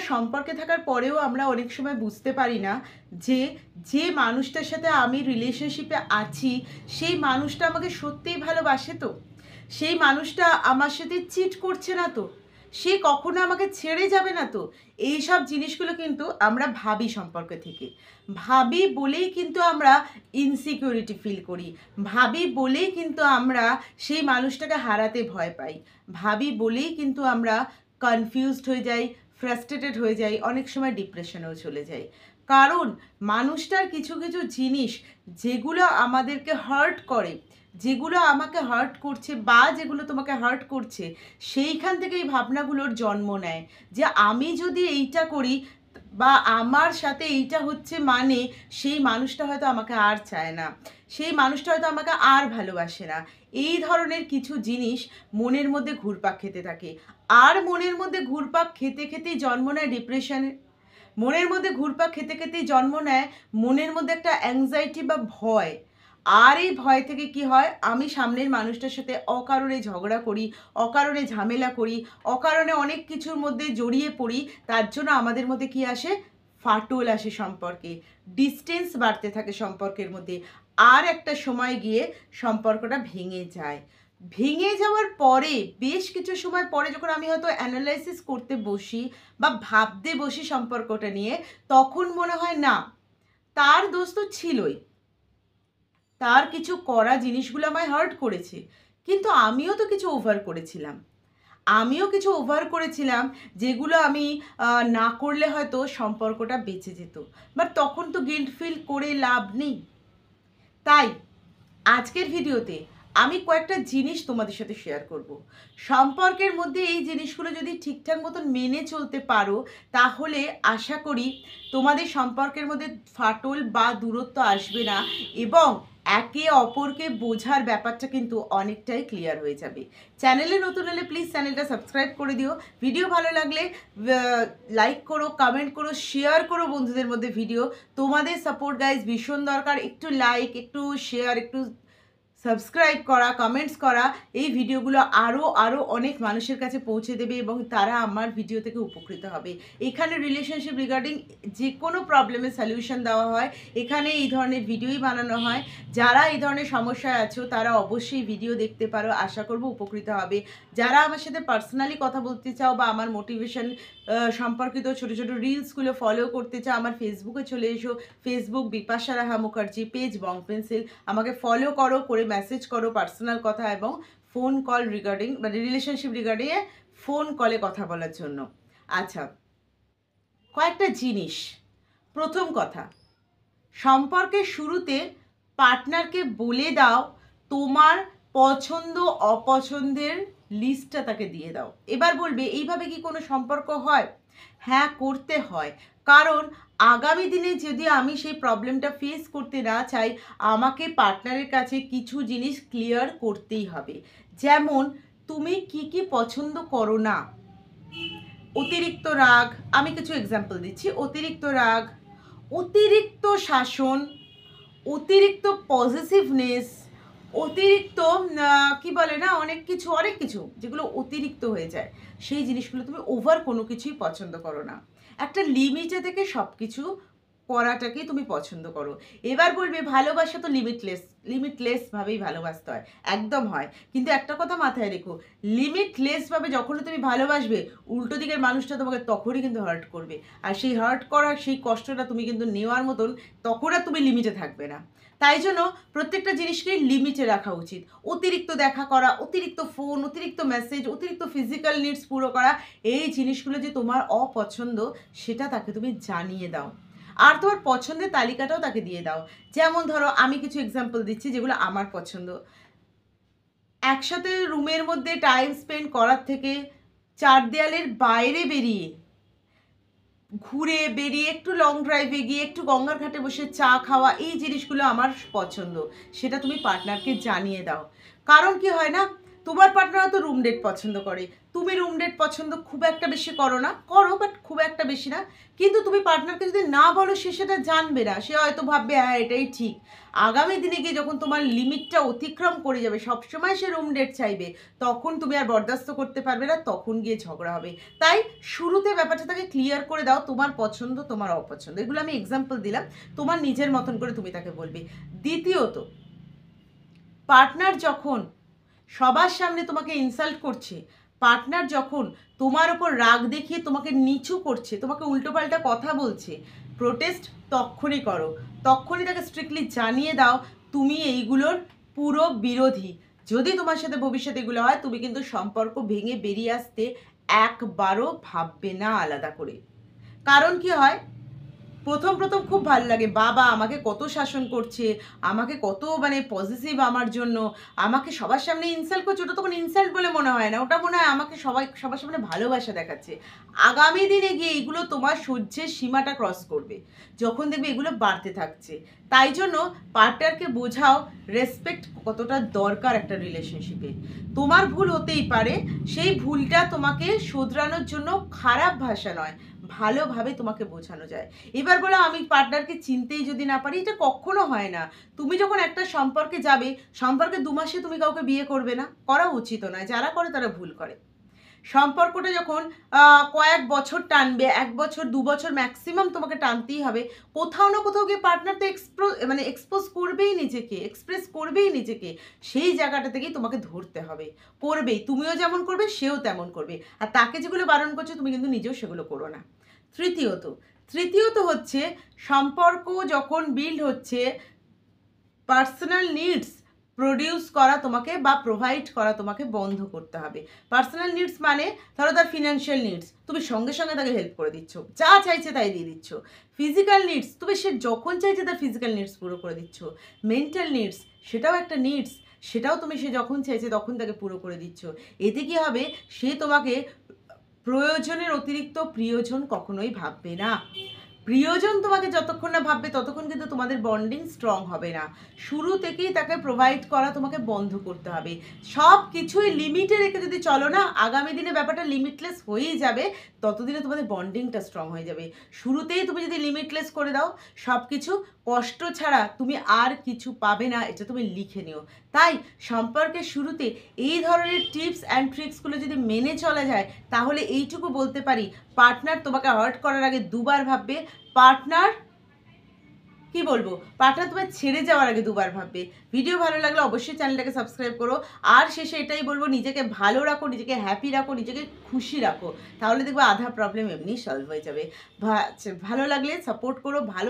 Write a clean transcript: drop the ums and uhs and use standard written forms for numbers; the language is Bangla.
সম্পর্কে থাকার পরেও আমরা অনেক সময় বুঝতে পারি না যে যে মানুষটার সাথে আমি রিলেশনশিপে আছি সেই মানুষটা আমাকে সত্যিই ভালোবাসে তো, সেই মানুষটা আমার সাথে চিট করছে না তো, সে কখনো আমাকে ছেড়ে যাবে না তো। এই সব জিনিসগুলো কিন্তু আমরা ভাবি সম্পর্ক থেকে, ভাবি বলেই কিন্তু আমরা ইনসিকিউরিটি ফিল করি, ভাবি বলেই কিন্তু আমরা সেই মানুষটাকে হারাতে ভয় পাই, ভাবি বলেই কিন্তু আমরা কনফিউজড হয়ে যাই, ফ্রাস্ট্রেটেড হয়ে যাই, অনেক সময় ডিপ্রেশনেও চলে যাই। কারণ মানুষটার কিছু কিছু জিনিস যেগুলো আমাদেরকে হার্ট করে, যেগুলো আমাকে হার্ট করছে বা যেগুলো তোমাকে হার্ট করছে, সেইখান থেকে এই ভাবনাগুলোর জন্ম নেয় যে আমি যদি এইটা করি বা আমার সাথে এইটা হচ্ছে মানে সেই মানুষটা হয়তো আমাকে আর চায় না, সেই মানুষটা হয়তো আমাকে আর ভালোবাসে না। এই ধরনের কিছু জিনিস মনের মধ্যে ঘুরপাক খেতে থাকে, আর মনের মধ্যে ঘুরপাক খেতে খেতেই জন্ম নেয় ডিপ্রেশনের, মনের মধ্যে ঘুরপাক খেতে খেতেই জন্ম নেয় মনের মধ্যে একটা অ্যাংজাইটি বা ভয়। আর এই ভয় থেকে কি হয়, আমি সামনের মানুষটার সাথে অকারণে ঝগড়া করি, অকারণে ঝামেলা করি, অকারণে অনেক কিছুর মধ্যে জড়িয়ে পড়ি, তার জন্য আমাদের মধ্যে কি আসে, ফাটল আসে সম্পর্কে, ডিস্টেন্স বাড়তে থাকে সম্পর্কের মধ্যে, আর একটা সময় গিয়ে সম্পর্কটা ভেঙে যায়। ভেঙে যাওয়ার পরে বেশ কিছু সময় পরে যখন আমি হয়তো অ্যানালাইসিস করতে বসি বা ভাবতে বসি সম্পর্কটা নিয়ে, তখন মনে হয় না, তার দোষ তো ছিলই, তার কিছু করা জিনিসগুলো আমায় হার্ট করেছে, কিন্তু আমিও তো কিছু ওভার করেছিলাম, আমিও কিছু ওভার করেছিলাম যেগুলো আমি না করলে হয়তো সম্পর্কটা বেঁচে যেত, বাট তখন তো গিল্ট ফিল করে লাভ নেই। তাই আজকের ভিডিওতে আমি কয়েকটা জিনিস তোমাদের সাথে শেয়ার করব। সম্পর্কের মধ্যে এই জিনিসগুলো যদি ঠিকঠাক মতন মেনে চলতে পারো, তাহলে আশা করি তোমাদের সম্পর্কের মধ্যে ফাটল বা দূরত্ব আসবে না, এবং একে অপরকে বোঝার ব্যাপারটা কিন্তু অনেকটাই ক্লিয়ার হয়ে যাবে। চ্যানেলে নতুন হলে প্লিজ চ্যানেলটা সাবস্ক্রাইব করে দিও, ভিডিও ভালো লাগলে লাইক করো, কমেন্ট করো, শেয়ার করো বন্ধুদের মধ্যে ভিডিও। তোমাদের সাপোর্ট গাইজ ভীষণ দরকার, একটু লাইক, একটু শেয়ার, একটু সাবস্ক্রাইব করা, কমেন্টস করা, এই ভিডিওগুলো আরও আরও অনেক মানুষের কাছে পৌঁছে দেবে এবং তারা আমার ভিডিও থেকে উপকৃত হবে। এখানে রিলেশনশিপ রিগার্ডিং যে কোনো প্রবলেমের সলিউশন দেওয়া হয়, এখানে এই ধরনের ভিডিওই বানানো হয়। যারা এই ধরনের সমস্যায় আছো তারা অবশ্যই ভিডিও দেখতে পারো, আশা করব উপকৃত হবে। যারা আমার সাথে পার্সোনালি কথা বলতে চাও বা আমার মোটিভেশন সম্পর্কিত ছোটো ছোটো রিলসগুলো ফলো করতে চাও, আমার ফেসবুকে চলে এসো, ফেসবুক বিপাশা রাহা মুখার্জি, পেজ বং পেন্সিল, আমাকে ফলো করো, করে মেসেজ করো পার্সোনাল কথা, এবং ফোন কল রিগার্ডিং মানে রিলেশনশিপ রিগার্ডিং ফোন কলে কথা বলার জন্য। আচ্ছা, কয়েকটা জিনিস। প্রথম কথা, সম্পর্কের শুরুতে পার্টনারকে বলে দাও তোমার পছন্দ অপছন্দের লিস্টটা তাকে দিয়ে দাও। এবার বলবে এইভাবে কি কোনো সম্পর্ক হয়? হ্যাঁ, করতে হয়। কারণ আগামী দিনে যদি আমি সেই প্রবলেমটা ফেস করতে না চাই, আমাকে পার্টনারের কাছে কিছু জিনিস ক্লিয়ার করতেই হবে। যেমন, তুমি কি কি পছন্দ করো না। অতিরিক্ত রাগ, আমি কিছু এক্সাম্পল দিচ্ছি। অতিরিক্ত রাগ, অতিরিক্ত শাসন, অতিরিক্ত পজিটিভনেস, অতিরিক্ত কি বলে না, অনেক কিছু যেগুলো অতিরিক্ত হয়ে যায়, সেই জিনিসগুলো তুমি ওভার কোনো কিছুই পছন্দ করো না। একটা লিমিটে থেকে সব কিছু করাটাকেই তুমি পছন্দ করো। এবার বলবে ভালোবাসা তো লিমিটলেসভাবেই ভালোবাসতে হয়, একদম হয়, কিন্তু একটা কথা মাথায় রেখো, লিমিটলেসভাবে যখনই তুমি ভালোবাসবে, উল্টো দিকের মানুষটা তোমাকে তখনই কিন্তু হার্ট করবে, আর সেই হার্ট করার সেই কষ্টটা তুমি কিন্তু নেওয়ার মতন তখন আর তুমি লিমিটে থাকবে না। তাই জন্য প্রত্যেকটা জিনিসকেই লিমিটে রাখা উচিত। অতিরিক্ত দেখা করা, অতিরিক্ত ফোন, অতিরিক্ত মেসেজ, অতিরিক্ত ফিজিক্যাল নিডস পুরো করা, এই জিনিসগুলো যে তোমার অপছন্দ সেটা তাকে তুমি জানিয়ে দাও, আর তোমার পছন্দের তালিকাটাও তাকে দিয়ে দাও। যেমন ধরো, আমি কিছু এক্সাম্পল দিচ্ছি যেগুলো আমার পছন্দ। একসাথে রুমের মধ্যে টাইম স্পেন্ড করার থেকে চার দেয়ালের বাইরে বেরিয়ে, ঘুরে বেরিয়ে, একটু লং ড্রাইভে গিয়ে, একটু গঙ্গার ঘাটে বসে চা খাওয়া, এই জিনিসগুলো আমার পছন্দ, সেটা তুমি পার্টনারকে জানিয়ে দাও। কারণ কি হয় না, তোমার পার্টনার হয়তো রুম ডেট পছন্দ করে, তুমি রুম ডেট পছন্দ খুব একটা বেশি করো না, করো বাট খুব একটা বেশি না। কিন্তু তুমি পার্টনারকে যদি না বলো, সে সেটা জানবে না, সে হয়তো ভাববে হ্যাঁ এটাই ঠিক। আগামী দিনে গিয়ে যখন তোমার লিমিটটা অতিক্রম করে যাবে, সবসময় সে রুম ডেট চাইবে, তখন তুমি আর বরদাস্ত করতে পারবে না, তখন গিয়ে ঝগড়া হবে। তাই শুরুতে ব্যাপারটা তাকে ক্লিয়ার করে দাও, তোমার পছন্দ তোমার অপছন্দ, এগুলো আমি এক্সাম্পল দিলাম, তোমার নিজের মতন করে তুমি তাকে বলবে। দ্বিতীয়ত, পার্টনার যখন সবার সামনে তোমাকে ইনসাল্ট করছে, পার্টনার যখন তোমার ওপর রাগ দেখিয়ে তোমাকে নিচু করছে, তোমাকে উল্টোপাল্টা কথা বলছে, প্রোটেস্ট তখনই করো, তখনই তাকে স্ট্রিক্টলি জানিয়ে দাও তুমি এইগুলোর পুরো বিরোধী। যদি তোমার সাথে ভবিষ্যতে এগুলো হয়, তুমি কিন্তু সম্পর্ক ভেঙে বেরিয়ে আসতে একবারও ভাববে না আলাদা করে। কারণ কি হয়, প্রথম প্রথম খুব ভালো লাগে, বাবা আমাকে কত শাসন করছে, আমাকে কত মানে পজিটিভ আমার জন্য, আমাকে সবার সামনে ইনসাল্ট করছে, ওটা তখন ইনসাল্ট বলে মনে হয় না, ওটা মনে হয় আমাকে সবার সামনে ভালোবাসা দেখাচ্ছে। আগামী দিনে গিয়ে এগুলো তোমার সহ্যের সীমাটা ক্রস করবে, যখন দেখবে এগুলো বাড়তে থাকছে। তাই জন্য পার্টনারকে বোঝাও রেসপেক্ট কতটা দরকার একটা রিলেশনশিপে। তোমার ভুল হতেই পারে, সেই ভুলটা তোমাকে শোধরানোর জন্য খারাপ ভাষা নয়, ভালোভাবে তোমাকে বোঝানো যায়। এবার বলো আমি পার্টনারকে চিনতেই যদি না পারি, এটা কখনো হয় না। তুমি যখন একটা সম্পর্কে যাবে, সম্পর্কে 2 মাসে তুমি কাউকে বিয়ে করবে না, করা উচিত নয়, যারা করে তারা ভুল করে। সম্পর্কটা যখন কয়েক বছর টানবে, 1 বছর 2 বছর ম্যাক্সিমাম তোমাকে টানতেই হবে, কোথাও না কোথাও গিয়ে পার্টনার তো এক্সপোজ করবেই নিজেকে, এক্সপ্রেস করবেই নিজেকে, সেই জায়গাটা থেকেই তোমাকে ধরতে হবে, করবেই, তুমিও যেমন করবে সেও তেমন করবে। আর তাকে যেগুলো বারণ করছো তুমি কিন্তু নিজেও সেগুলো করো না। তৃতীয়ত হচ্ছে, সম্পর্ক যখন বিল্ড হচ্ছে, পার্সোনাল নিডস প্রডিউস করা তোমাকে বা প্রোভাইড করা তোমাকে বন্ধ করতে হবে। পার্সোনাল নিডস মানে ধরো তার ফিনান্সিয়াল নিডস, তুমি সঙ্গে সঙ্গে তাকে হেল্প করে দিচ্ছ, যা চাইছে তাই দিয়ে দিচ্ছ। ফিজিক্যাল নিডস, তুমি সে যখন চাইছে তার ফিজিক্যাল নিডস পুরো করে দিচ্ছ। মেন্টাল নিডস, সেটাও একটা নিডস, সেটাও তুমি সে যখন চাইছে তখন তাকে পুরো করে দিচ্ছ। এতে কি হবে, সে তোমাকে প্রয়োজনের অতিরিক্ত প্রিয়জন কখনোই ভাববে না। প্রিয়জন তোমাকে যতক্ষণ না ভাববে, ততক্ষণ কিন্তু তোমাদের বন্ডিং স্ট্রং হবে না। শুরু থেকেই তাকে প্রোভাইড করা তোমাকে বন্ধ করতে হবে। সব কিছুই লিমিটে রেখে যদি চলো না, আগামী দিনে ব্যাপারটা লিমিটলেস হয়েই যাবে, ততদিনে তোমাদের বন্ডিংটা স্ট্রং হয়ে যাবে। শুরুতেই তুমি যদি লিমিটলেস করে দাও, সব কিছু কষ্ট ছাড়া তুমি আর কিছু পাবে না, এটা তুমি লিখে নিও। তাই সম্পর্কের শুরুতে এই ধরনের টিপস অ্যান্ড ট্রিক্সগুলো যদি মেনে চলা যায়, তাহলে এইটুকু বলতে পারি, পার্টনার তোমাকে হার্ট করার আগে 2 বার ভাববে, পার্টনার তোমায় ছেড়ে যাওয়ার আগে 2 বার ভাববে। ভিডিও ভালো লাগলে অবশ্যই চ্যানেলটাকে সাবস্ক্রাইব করো। আর শেষে এটাই বলবো, নিজেকে ভালো রাখো, নিজেকে হ্যাপি রাখো, নিজেকে খুশি রাখো, তাহলে দেখবে আধা প্রবলেম এমনি সলভ হয়ে যাবে। ভালো লাগলে সাপোর্ট করো, ভালো